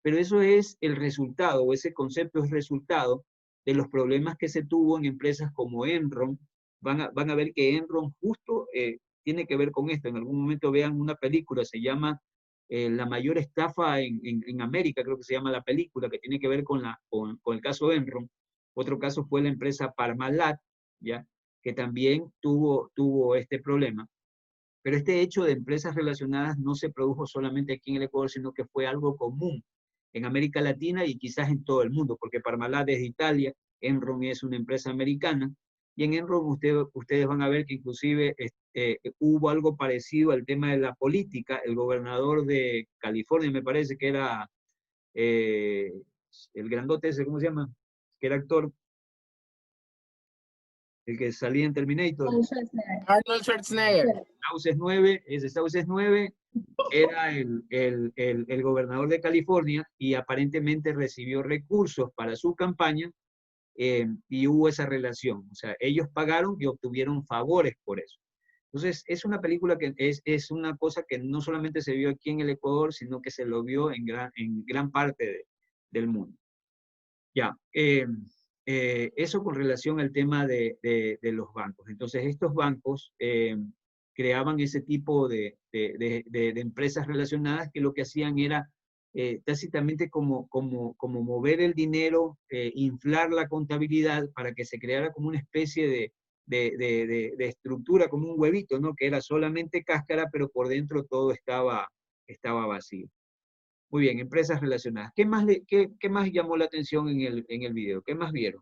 Pero eso es el resultado, o ese concepto es resultado de los problemas que se tuvo en empresas como Enron. Van a ver que Enron justo tiene que ver con esto. En algún momento vean una película, se llama La mayor estafa en América, creo que se llama la película, que tiene que ver con el caso Enron. Otro caso fue la empresa Parmalat, ¿ya? Que también tuvo este problema. Pero este hecho de empresas relacionadas no se produjo solamente aquí en el Ecuador, sino que fue algo común en América Latina y quizás en todo el mundo, porque Parmalat es de Italia, Enron es una empresa americana, y en Enron ustedes van a ver que inclusive hubo algo parecido al tema de la política. El gobernador de California, me parece que era el grandote ese, ¿cómo se llama? Que era actor, el que salía en Terminator. Arnold Schwarzenegger. Sauces 9, ese Sauces 9 era el gobernador de California, y aparentemente recibió recursos para su campaña, y hubo esa relación. O sea, ellos pagaron y obtuvieron favores por eso. Entonces, es una película que es una cosa que no solamente se vio aquí en el Ecuador, sino que se lo vio en gran parte del mundo. Ya, eso con relación al tema de los bancos. Entonces, estos bancos creaban ese tipo de empresas relacionadas, que lo que hacían era tácitamente como mover el dinero, inflar la contabilidad para que se creara como una especie de estructura, como un huevito, ¿no? Que era solamente cáscara, pero por dentro todo estaba vacío. Muy bien, empresas relacionadas. ¿Qué más llamó la atención en el video? ¿Qué más vieron?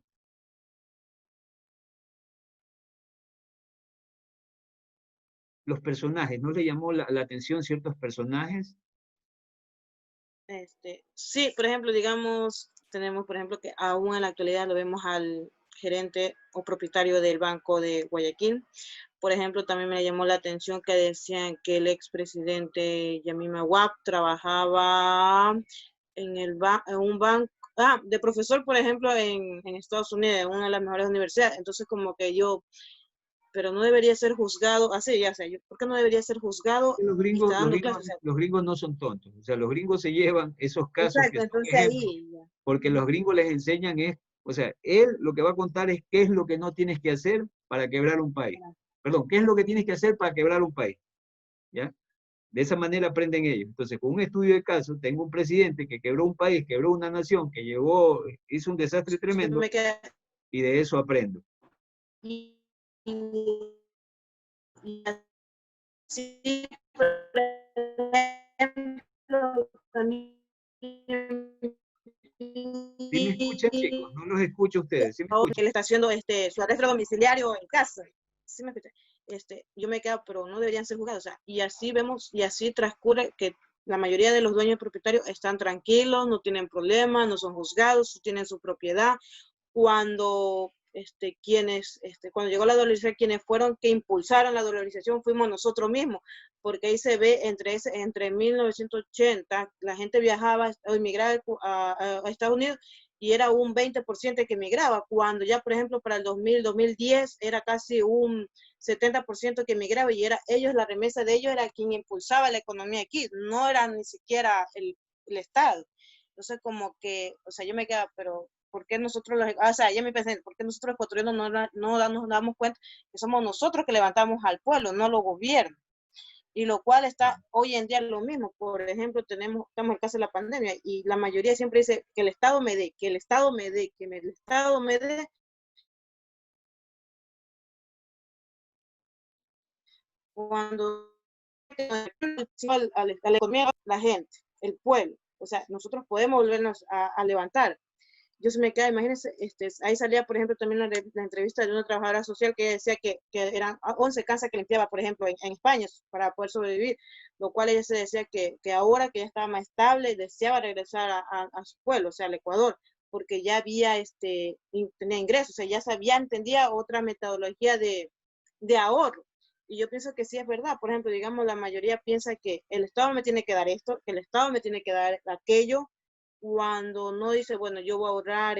Los personajes, ¿no le llamó la atención ciertos personajes? Sí, por ejemplo, digamos, tenemos, por ejemplo, que aún en la actualidad lo vemos al gerente o propietario del Banco de Guayaquil. Por ejemplo, también me llamó la atención que decían que el expresidente Yamima Wab trabajaba en un banco, de profesor, por ejemplo, en Estados Unidos, en una de las mejores universidades. Entonces, como que yo pero no debería ser juzgado así, ya sé, ¿por qué no debería ser juzgado? Los Y gringos, está dando clases, o sea, los gringos no son tontos. O sea, los gringos se llevan esos casos que exacto, son entonces ejemplos, ahí, ya. porque los gringos les enseñan es, o sea, él lo que va a contar es qué es lo que no tienes que hacer para quebrar un país. Perdón, qué es lo que tienes que hacer para quebrar un país. ¿Ya? De esa manera aprenden ellos. Entonces, con un estudio de caso, tengo un presidente que quebró un país, quebró una nación, que llevó, hizo un desastre Entonces tremendo, me queda, y de eso aprendo. y, y así, por ejemplo, también ¿Sí me escuchan, chicos? No los escucho a ustedes. ¿Sí me ahora que escuchan? él está haciendo su arresto domiciliario en casa. ¿Sí me escucha? Yo me quedo, pero no deberían ser juzgados. O sea, y así vemos, y así transcurre que la mayoría de los dueños propietarios están tranquilos, no tienen problemas, no son juzgados, tienen su propiedad. Cuando cuando llegó la dolarización, quienes fueron que impulsaron la dolarización fuimos nosotros mismos, porque ahí se ve entre 1980, la gente viajaba o emigraba a Estados Unidos y era un 20% que emigraba, cuando ya, por ejemplo, para el 2000, 2010 era casi un 70% que emigraba y la remesa de ellos era quien impulsaba la economía aquí, no era ni siquiera el Estado. Entonces, como que, o sea, yo me quedo, pero ¿por qué nosotros, o sea, ya me pensé, ¿por qué nosotros los ecuatorianos no nos damos cuenta que somos nosotros que levantamos al pueblo, no los gobiernos? Y lo cual está hoy en día lo mismo. Por ejemplo, estamos en el caso de la pandemia y la mayoría siempre dice que el Estado me dé, que el Estado me dé, que el Estado me dé. Cuando a la economía, la gente, el pueblo, o sea, nosotros podemos volvernos a levantar. Yo se me queda, imagínense, ahí salía, por ejemplo, también la entrevista de una trabajadora social que decía que eran 11 casas que limpiaba, por ejemplo, en España para poder sobrevivir, lo cual ella se decía que ahora que ya estaba más estable, deseaba regresar a su pueblo, o sea, al Ecuador, porque ya había, tenía ingresos, o sea, ya sabía, entendía otra metodología de ahorro. Y yo pienso que sí es verdad, por ejemplo, digamos, la mayoría piensa que el Estado me tiene que dar esto, que el Estado me tiene que dar aquello, cuando no dice, bueno, yo voy a ahorrar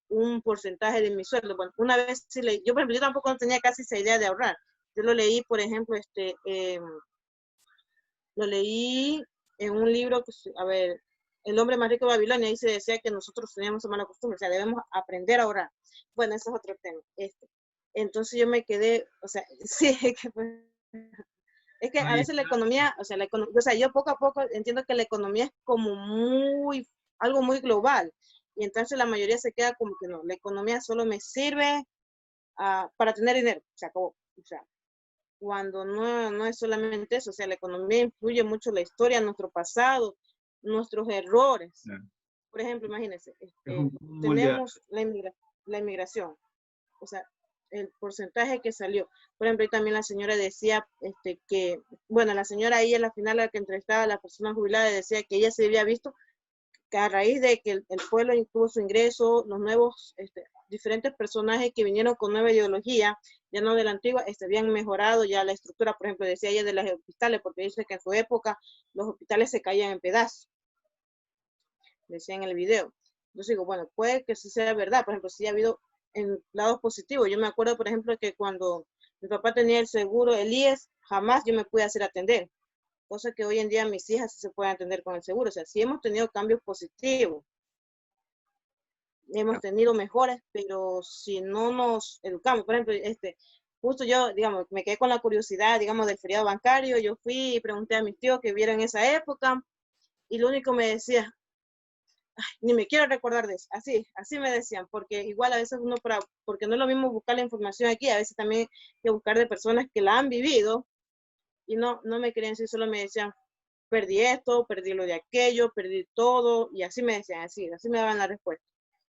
un porcentaje de mi sueldo. Bueno, una vez sí yo, por ejemplo, yo tampoco no tenía casi esa idea de ahorrar. Yo lo leí, por ejemplo, lo leí en un libro, que, a ver, El hombre más rico de Babilonia, ahí se decía que nosotros teníamos esa mala costumbre, o sea, debemos aprender a ahorrar. Bueno, ese es otro tema. Entonces yo me quedé, o sea, sí, es que a Ahí veces la está. economía, o sea, yo poco a poco entiendo que la economía es como algo muy global. Y entonces la mayoría se queda como que no, la economía solo me sirve para tener dinero, se acabó. O sea, cuando no es solamente eso, o sea, la economía influye mucho la historia, nuestro pasado, nuestros errores. Claro. Por ejemplo, imagínense, Es un moldear. tenemos la inmigración, o sea, el porcentaje que salió. Por ejemplo, también la señora decía que, bueno, la señora ahí a la final, la que entrevistaba a las personas jubiladas, decía que ella se había visto que a raíz de que el pueblo tuvo su ingreso, los nuevos, diferentes personajes que vinieron con nueva ideología, ya no de la antigua, habían mejorado ya la estructura, por ejemplo, decía ella de los hospitales, porque dice que en su época los hospitales se caían en pedazos, decía en el video. Yo digo, bueno, puede que sí sea verdad, por ejemplo, sí ha habido en lados positivos. Yo me acuerdo, por ejemplo, que cuando mi papá tenía el seguro, el IES, jamás yo me pude hacer atender, cosa que hoy en día mis hijas sí se pueden atender con el seguro. O sea, sí hemos tenido cambios positivos, hemos tenido mejoras, pero si no nos educamos, por ejemplo, justo yo, digamos, me quedé con la curiosidad, digamos, del feriado bancario, yo fui y pregunté a mis tíos que vieron esa época, y lo único me decía, ni me quiero recordar de eso, así me decían, porque igual a veces porque no es lo mismo buscar la información aquí, a veces también hay que buscar de personas que la han vivido, y no me querían decir, solo me decían, perdí esto, perdí lo de aquello, perdí todo, y así me decían, así me daban la respuesta.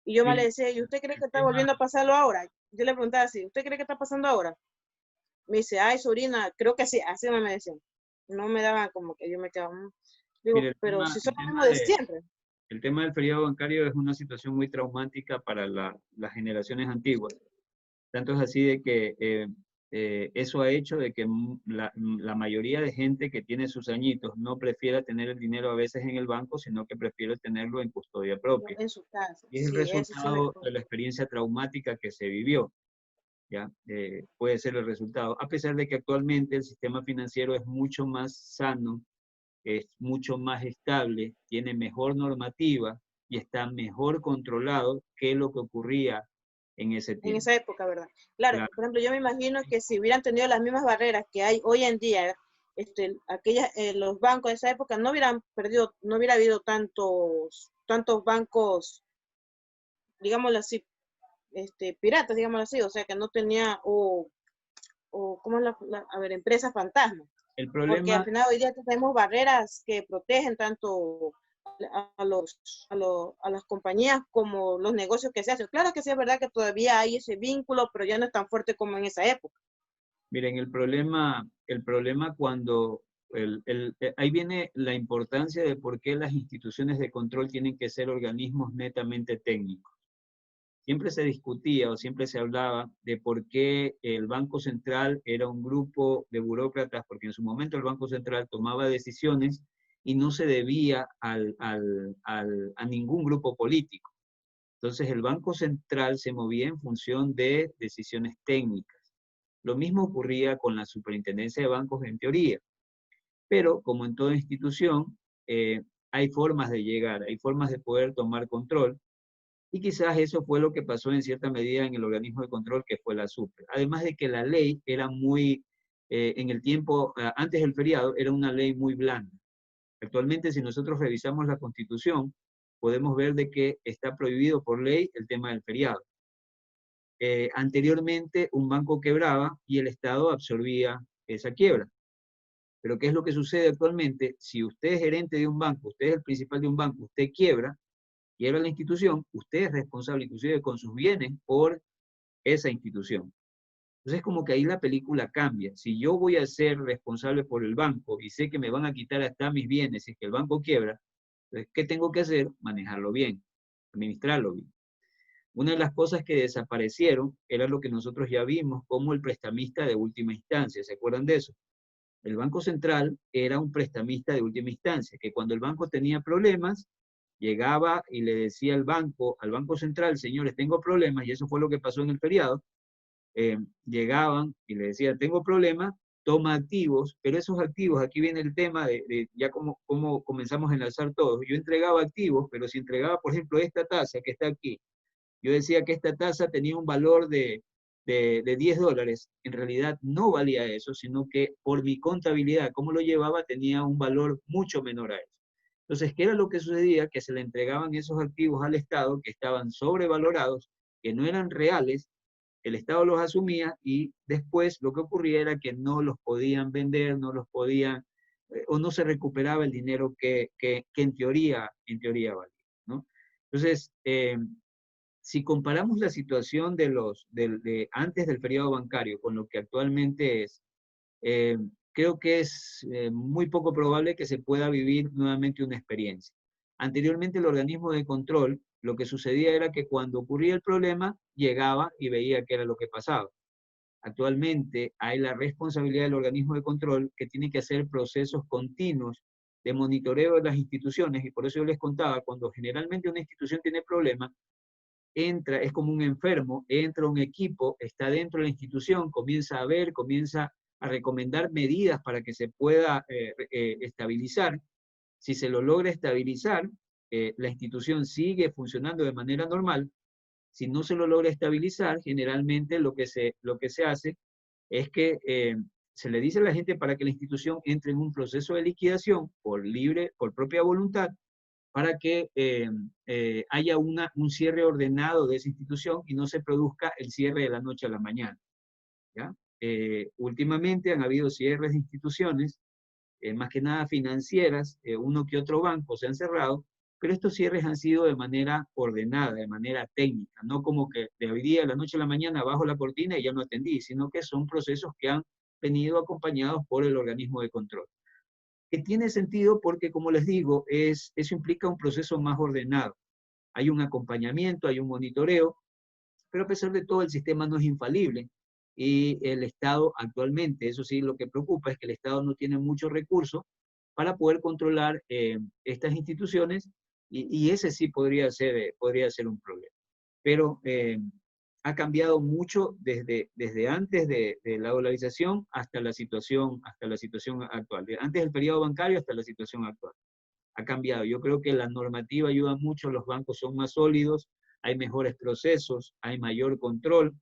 Y yo me le Mire, decía, ¿y usted cree que el está tema, volviendo a pasarlo ahora? Yo le preguntaba así, ¿usted cree que está pasando ahora? Me dice, ay, sobrina, creo que sí, así me decían. No me daban como que yo me quedaba, mire, digo, pero si son lo mismo de siempre. el tema del feriado bancario es una situación muy traumática para las generaciones antiguas. Tanto es así de que eso ha hecho de que la mayoría de gente que tiene sus añitos no prefiera tener el dinero a veces en el banco, sino que prefiere tenerlo en custodia propia. En su casa, Y es el sí, eso sí me resultado de acuerdo. la experiencia traumática que se vivió. ¿ya? Puede ser el resultado, a pesar de que actualmente el sistema financiero es mucho más sano, es mucho más estable, tiene mejor normativa y está mejor controlado que lo que ocurría en ese En tiempo. esa época, ¿verdad? Claro, Claro. por ejemplo, yo me imagino que si hubieran tenido las mismas barreras que hay hoy en día, los bancos de esa época no hubieran perdido, no hubiera habido tantos bancos, digámoslo así, piratas, digámoslo así, o sea, que no tenía, ¿cómo es a ver, empresas fantasmas? El Porque al problema, final hoy día tenemos barreras que protegen tanto a las compañías como los negocios que se hacen. Claro que sí es verdad que todavía hay ese vínculo, pero ya no es tan fuerte como en esa época. miren, el problema cuando, ahí viene la importancia de por qué las instituciones de control tienen que ser organismos netamente técnicos. Siempre se discutía o siempre se hablaba de por qué el Banco Central era un grupo de burócratas, porque en su momento el Banco Central tomaba decisiones y no se debía a ningún grupo político. Entonces el Banco Central se movía en función de decisiones técnicas. Lo mismo ocurría con la superintendencia de bancos en teoría, pero como en toda institución, hay formas de llegar, hay formas de poder tomar control, y quizás eso fue lo que pasó en cierta medida en el organismo de control que fue la SUPRE. Además de que la ley era muy, en el tiempo, antes del feriado, era una ley muy blanda. Actualmente, si nosotros revisamos la Constitución, podemos ver de que está prohibido por ley el tema del feriado. Anteriormente, un banco quebraba y el Estado absorbía esa quiebra. Pero ¿qué es lo que sucede actualmente? Si usted es gerente de un banco, usted es el principal de un banco, usted quiebra la institución, usted es responsable inclusive con sus bienes por esa institución. Entonces como que ahí la película cambia. Si yo voy a ser responsable por el banco y sé que me van a quitar hasta mis bienes si es que el banco quiebra, entonces, ¿qué tengo que hacer? Manejarlo bien, administrarlo bien. Una de las cosas que desaparecieron era lo que nosotros ya vimos como el prestamista de última instancia. ¿Se acuerdan de eso? El Banco Central era un prestamista de última instancia, que cuando el banco tenía problemas, llegaba y le decía al Banco Central, señores, tengo problemas, y eso fue lo que pasó en el feriado. Llegaban y le decían, tengo problemas, toma activos, pero esos activos, aquí viene el tema de ya como comenzamos a enlazar todos. Yo entregaba activos, pero si entregaba, por ejemplo, esta tasa que está aquí, yo decía que esta tasa tenía un valor de $10, en realidad no valía eso, sino que por mi contabilidad, como lo llevaba, tenía un valor mucho menor a eso. Entonces, ¿qué era lo que sucedía? Que se le entregaban esos activos al Estado que estaban sobrevalorados, que no eran reales, el Estado los asumía y después lo que ocurría era que no los podían vender, no los podían, o no se recuperaba el dinero que en teoría valía, ¿no? Entonces, si comparamos la situación de antes del feriado bancario con lo que actualmente es, eh, creo que es muy poco probable que se pueda vivir nuevamente una experiencia. Anteriormente el organismo de control, lo que sucedía era que cuando ocurría el problema, llegaba y veía qué era lo que pasaba. Actualmente hay la responsabilidad del organismo de control que tiene que hacer procesos continuos de monitoreo de las instituciones, y por eso yo les contaba, cuando generalmente una institución tiene problemas, entra, es como un enfermo, entra un equipo, está dentro de la institución, comienza a ver, comienza a recomendar medidas para que se pueda estabilizar. Si se lo logra estabilizar, la institución sigue funcionando de manera normal. Si no se lo logra estabilizar, generalmente lo que se hace es que se le dice a la gente para que la institución entre en un proceso de liquidación por propia voluntad, para que haya un cierre ordenado de esa institución y no se produzca el cierre de la noche a la mañana, ¿ya? Últimamente han habido cierres de instituciones, más que nada financieras, uno que otro banco se han cerrado, pero estos cierres han sido de manera ordenada, de manera técnica, no como que de hoy día, de la noche a la mañana, bajo la cortina y ya no atendí, sino que son procesos que han venido acompañados por el organismo de control. Que tiene sentido porque, como les digo, eso implica un proceso más ordenado. Hay un acompañamiento, hay un monitoreo, pero a pesar de todo el sistema no es infalible y el Estado actualmente, eso sí, lo que preocupa es que el Estado no tiene muchos recursos para poder controlar estas instituciones y ese sí podría ser un problema. Pero ha cambiado mucho desde antes de la dolarización hasta la situación actual. Antes del periodo bancario hasta la situación actual. Ha cambiado. Yo creo que la normativa ayuda mucho, los bancos son más sólidos, hay mejores procesos, hay mayor control,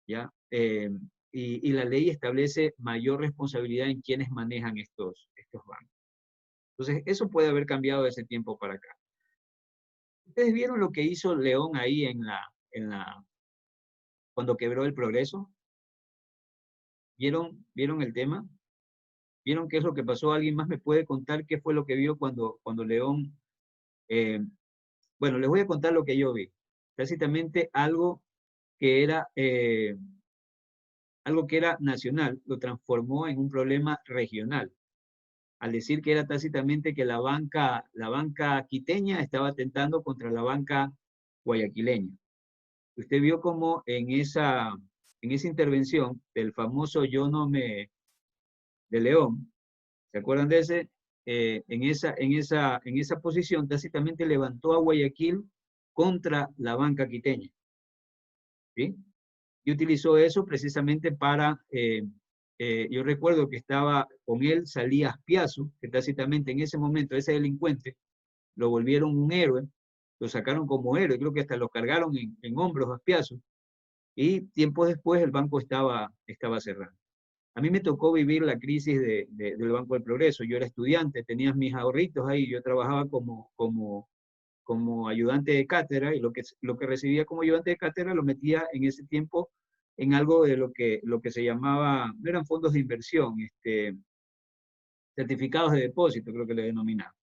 ¿ya? Y la ley establece mayor responsabilidad en quienes manejan estos bancos. Entonces, eso puede haber cambiado de ese tiempo para acá. ¿Ustedes vieron lo que hizo León ahí cuando quebró el Progreso? ¿Vieron el tema? ¿Vieron qué es lo que pasó? ¿Alguien más me puede contar qué fue lo que vio cuando León... bueno, les voy a contar lo que yo vi. Básicamente algo que era nacional, lo transformó en un problema regional, al decir que era tácitamente que la banca quiteña estaba atentando contra la banca guayaquileña. Usted vio cómo en esa intervención del famoso Yo no me de León, ¿se acuerdan de ese? En esa posición tácitamente levantó a Guayaquil contra la banca quiteña, ¿sí? Y utilizó eso precisamente para, yo recuerdo que estaba con él, salía Aspiazu, que tácitamente en ese momento, ese delincuente, lo volvieron un héroe, lo sacaron como héroe, creo que hasta lo cargaron en hombros Aspiazu, y tiempo después el banco estaba cerrado. A mí me tocó vivir la crisis del Banco del Progreso. Yo era estudiante, tenía mis ahorritos ahí, yo trabajaba como ayudante de cátedra, y lo que recibía como ayudante de cátedra lo metía en ese tiempo en algo de lo que se llamaba, no eran fondos de inversión, certificados de depósito, creo que le denominaban.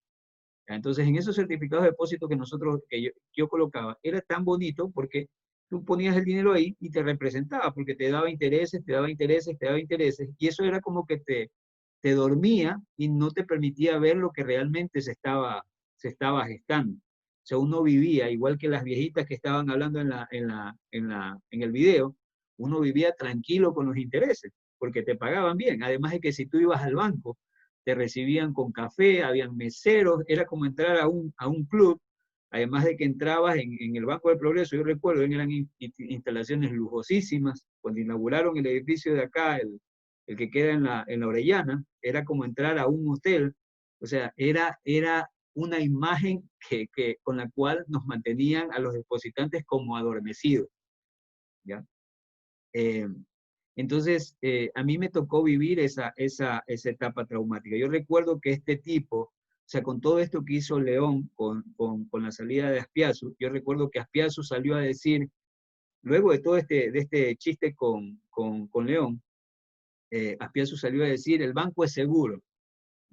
Entonces, en esos certificados de depósito que yo colocaba, era tan bonito porque tú ponías el dinero ahí y te representaba, porque te daba intereses, te daba intereses, te daba intereses, y eso era como que te dormía y no te permitía ver lo que realmente se estaba gestando. O sea, uno vivía, igual que las viejitas que estaban hablando en el video, uno vivía tranquilo con los intereses, porque te pagaban bien. Además de que si tú ibas al banco, te recibían con café, habían meseros, era como entrar a un club, además de que entrabas en el Banco del Progreso. Yo recuerdo, eran instalaciones lujosísimas. Cuando inauguraron el edificio de acá, el que queda en la Orellana, era como entrar a un hotel. O sea, era una imagen con la cual nos mantenían a los depositantes como adormecidos, ¿ya? Entonces, a mí me tocó vivir esa etapa traumática. Yo recuerdo que este tipo, o sea, con todo esto que hizo León, con la salida de Aspiazu, yo recuerdo que Aspiazu salió a decir, luego de todo este chiste con León, Aspiazu salió a decir, el banco es seguro.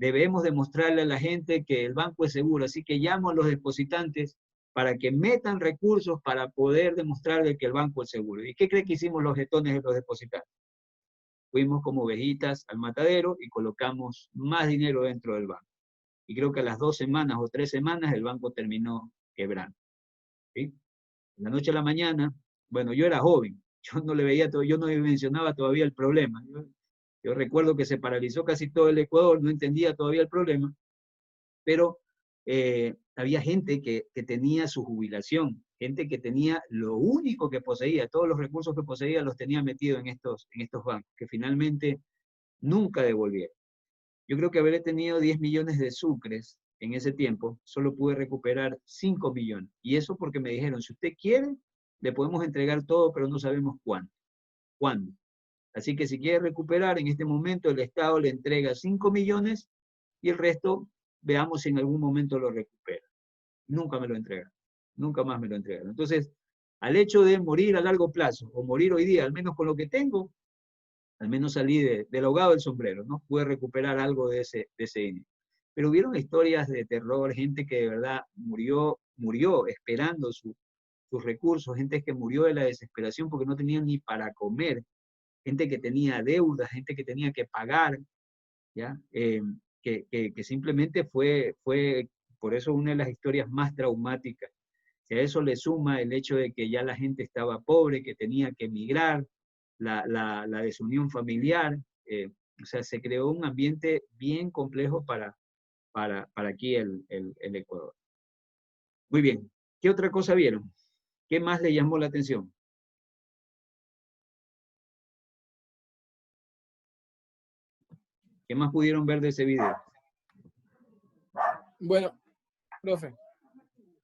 Debemos demostrarle a la gente que el banco es seguro, así que llamo a los depositantes para que metan recursos para poder demostrarle que el banco es seguro. ¿Y qué cree que hicimos los jetones de los depositantes? Fuimos como ovejitas al matadero y colocamos más dinero dentro del banco. Y creo que a las 2 semanas o 3 semanas el banco terminó quebrando, ¿sí? De la noche a la mañana, bueno, yo era joven, yo no le veía todo, yo no dimensionaba todavía el problema. Yo recuerdo que se paralizó casi todo el Ecuador, no entendía todavía el problema, pero había gente que tenía su jubilación, gente que tenía lo único que poseía, todos los recursos que poseía los tenía metidos en estos bancos, que finalmente nunca devolvieron. Yo creo que haber tenido 10 millones de sucres en ese tiempo, solo pude recuperar 5 millones. Y eso porque me dijeron, si usted quiere, le podemos entregar todo, pero no sabemos cuándo. Así que si quiere recuperar, en este momento el Estado le entrega 5 millones y el resto, veamos si en algún momento lo recupera. Nunca me lo entregaron. Nunca más me lo entregaron. Entonces, al hecho de morir a largo plazo, o morir hoy día, al menos con lo que tengo, al menos salí del ahogado del sombrero, ¿no? Pude recuperar algo de ese dinero. Pero hubieron historias de terror, gente que de verdad murió esperando sus recursos, gente que murió de la desesperación porque no tenían ni para comer, gente que tenía deudas, gente que tenía que pagar, ¿ya? Que simplemente fue por eso una de las historias más traumáticas. Si a eso le suma el hecho de que ya la gente estaba pobre, que tenía que emigrar, la desunión familiar, o sea, se creó un ambiente bien complejo para aquí el Ecuador. Muy bien, ¿qué otra cosa vieron? ¿Qué más le llamó la atención? ¿Qué más pudieron ver de ese video? Bueno, profe,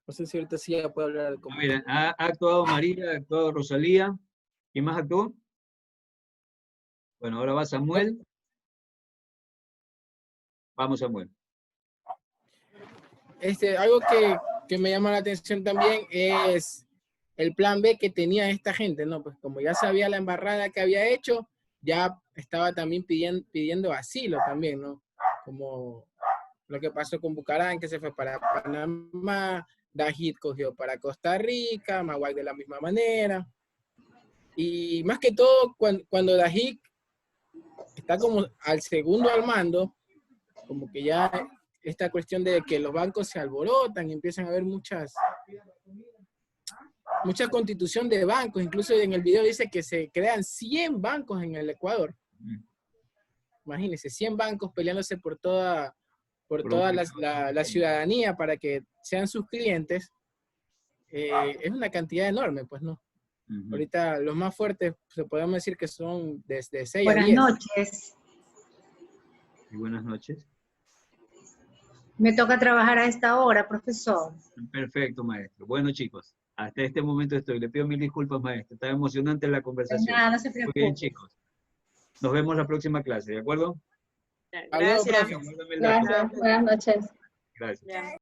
no sé si ahorita sí ya puedo hablar con... Mira, ha actuado María, ha actuado Rosalía. ¿Quién más actuó? Bueno, ahora va Samuel. Vamos, Samuel. Algo que me llama la atención también es el plan B que tenía esta gente, ¿no? Pues como ya sabía la embarrada que había hecho, ya estaba también pidiendo asilo también, ¿no? Como lo que pasó con Bucarán, que se fue para Panamá, Dajit cogió para Costa Rica, Maguay de la misma manera. Y más que todo, cuando Dajit está como al segundo al mando, como que ya esta cuestión de que los bancos se alborotan y empiezan a haber mucha constitución de bancos. Incluso en el video dice que se crean 100 bancos en el Ecuador. Imagínense, 100 bancos peleándose por toda la ciudadanía para que sean sus clientes. Es una cantidad enorme, pues, ¿no? Ahorita los más fuertes, se podemos decir que son desde 6 a 10. Buenas noches. Y buenas noches. Me toca trabajar a esta hora, profesor. Perfecto, maestro. Bueno, chicos, hasta este momento estoy. Le pido mil disculpas, maestro. Está emocionante la conversación. Nada, no se Muy preocupe. bien, chicos. Nos vemos la próxima clase, ¿de acuerdo? Gracias. Guárdame el dato. Gracias, buenas noches. Gracias. Ya.